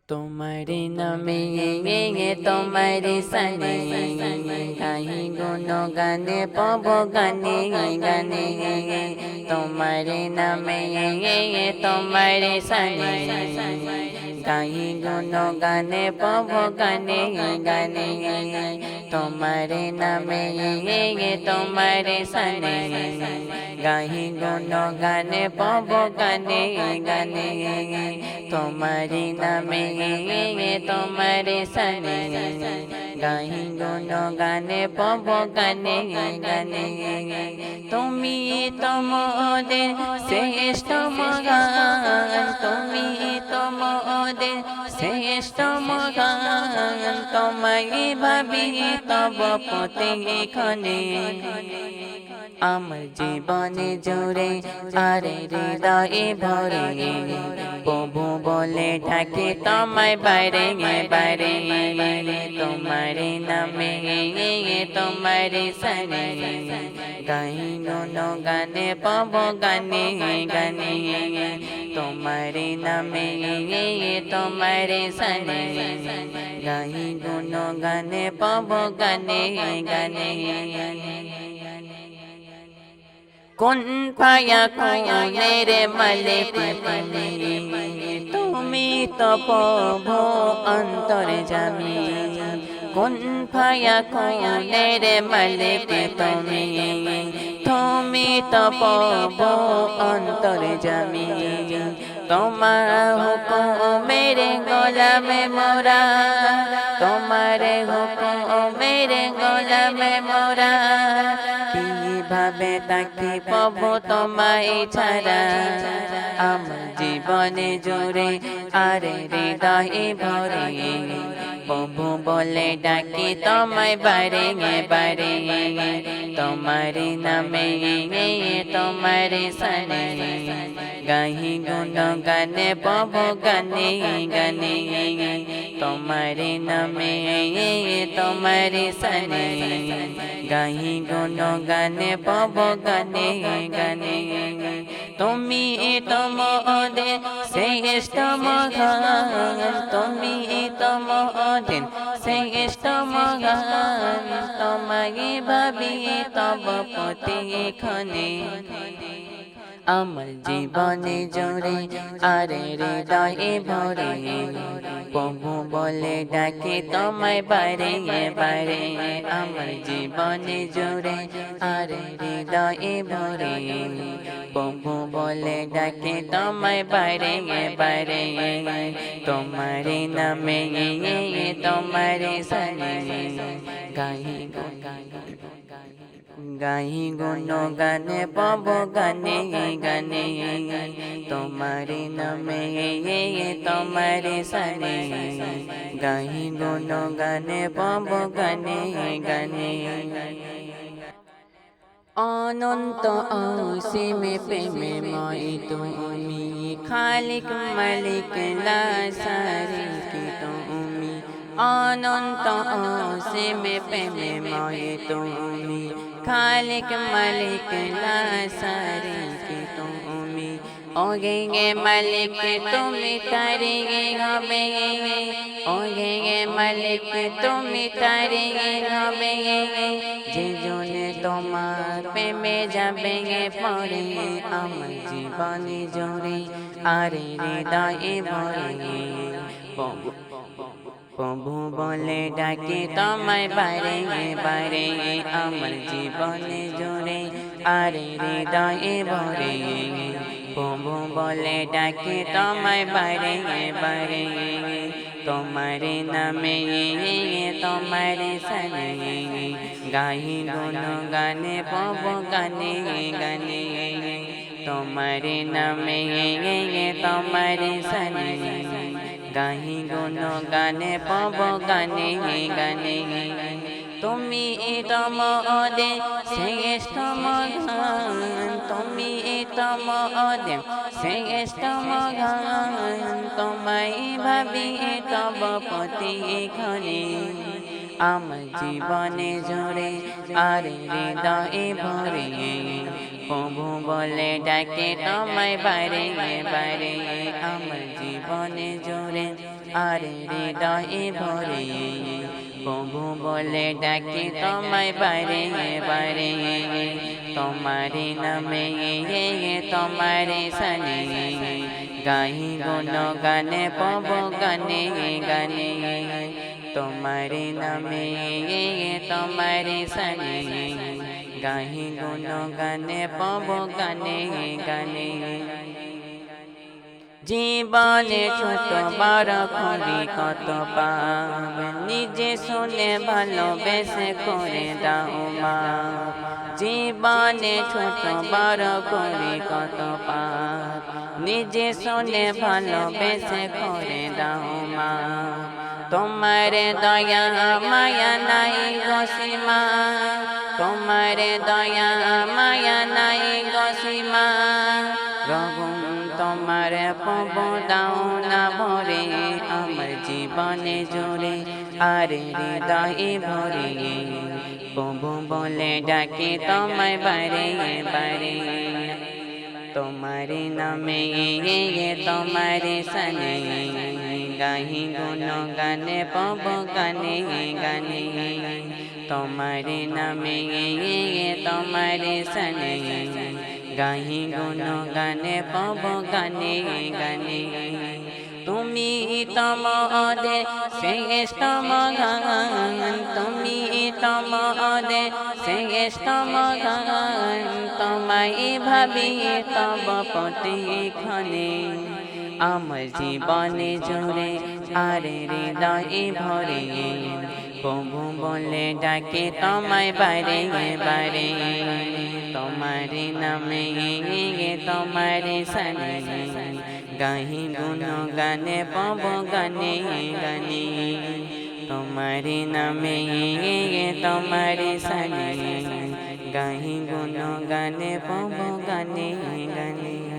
তোমারি নামে তোমারি সানে গাই গুণ গানে পব গানে গানে তোমারি নামে তোমারি সানে গাই গুণ গানে পব গানে গানে তোমারি নামে তোমারি সানে গাই গুণ গানে পব গানে গানে তোমারি নামে তোমারি সানে গাই গুণ গানে পব গানে গানে তুমি তোমাদের শ্রেষ্ঠ মগান তুমি তোমাদের শ্রেষ্ঠ মগান তোমায় ভাবি তব পথে ক্ষণে আমার জীবনে জুড়ে আরে হৃদয়ে ভরে প্রভু বলে ডাকে তোমায় বাইরে বাইরে তোমার নামে তোমার সানে গাই গুণ গানে পব গানে গানে তোমার নামে তোমার সানে গাই গুণ গানে পব গানে গানে কোন পায়া কোনের মালিক তুমি তো প্রভু অন্তর্যামী কোন পায়া কোনের মালিক তুমি তুমি তো প্রভু অন্তর্যামী তোমার হুকুমের গোলামে মোরা তোমার হুকুমের গোলামে মোরা কিভাবে তাকি পাব তোমায় ছাড়া আমার জীবনে জুড়ে আরে হৃদয়ে ভরে প্রভু বলে ডাকি তোমায় বারে বারে তোমার নামে তোমার সানে গাই গুণ গানে পব গানে গানে তোমার নামে তোমার সানে গাই গুণ গানে পব গানে গানে তুমি তোমাদের শ্রেষ্ঠ মগান তুমি তোমাদের শ্রেষ্ঠ মগান তোমায় ভাবি তব পথে ক্ষণে আমার জীবনে জুড়ে আরে হৃদয়ে ভরে প্রভু বলে ডাকে তোমায় বারে বারে আমার জীবনে জুড়ে আরে হৃদয়ে ভরে প্রভু বলে ডাকে তোমায় বারে বারে তোমার নামে তোমার সানে গাই গাই গুণ গানে পব গানে গানে তোমার নামে তোমার সানে গাই গুণ গানে পব গানে গানে অনন্ত অসীমে প্রেমে মই তুমি খালিক মালিক লা শারিক তুমি অনন্ত অসীমে প্রেমে মই তুমি খালিক মালিক লা শারিক তুমি ওগে মালিক তুমি তারে হবে ওগে মালিক তুমি তারে হবে যে জনে তোমার প্রেমে যাবে পরে আমার জীবনে জোরে আরে হৃদয়ে ভরে প্রভু বলে ডাকে তোমায় বারে বারে আমার জীবনে জোরে আরে হৃদয়ে ভরে প্রভু বলে ডাকে তোমায় বারে বারে তোমার নামে তোমার সানে গাই গুণ গানে পব গানে গানে তোমার নামে তোমার সানে গাই গুণ গানে পব গানে গানে তুমি তোমাদের শ্রেষ্ঠ মগান তুমি তোমাদের শ্রেষ্ঠ মগান তোমায় ভাবি তব পথে ক্ষণে আমার জীবনে জোরে আরে হৃদয়ে ভরে প্রভু বলে ডাকে তোমায় বারে বারে আমার জীবনে জোরে আরে হৃদয়ে ভরে প্রভু বলে ডাকি তোমায় বারে বারে তোমারি নামে তোমারে সানে গাই গুণ গানে পব গানে গানে তোমারি নামে তোমারে সানে গাই গুণ গানে পব গানে গানে জীবনে ছোট বড় করি কত পাপ নিজে শুনে ভালোবেসে করে দাও মা জীবনে ছোট বড় করি কত পাপ নিজে শুনে ভালোবেসে করে দাও মা তোমার দয়া মায়া নাই গো সীমা তোমার দয়া মায়া নাই গো সীমা রঘুম তোমার পব দাও না ভরে আমার জীবনে জোরে আরে হৃদয়ে ভরে প্রভু বলে ডাকে তোমায় বারে বারে তোমারি নামে তোমারে সনে গাহি গুণ গানে পব গানে গানে তোমারি নামে তোমারে সনে গাহি গুণ গানে পব গানে গানে তুমি তম অদে শ্রেষ্ঠ মগান তুমি তম অদে শ্রেষ্ঠ মগান তোমায় ভাবি তব প্রতিক্ষণে আমার জীবনে জোরে আরে হৃদয়ে ভরে প্রভু বলে ডাকে তোমায় বারে বারে তোমারি নামে তোমারে সনে গাহি গুণ গানে পব গানে গানে তোমারি নামে তোমারে সনে গাহি গুণ গানে পব গানে গানে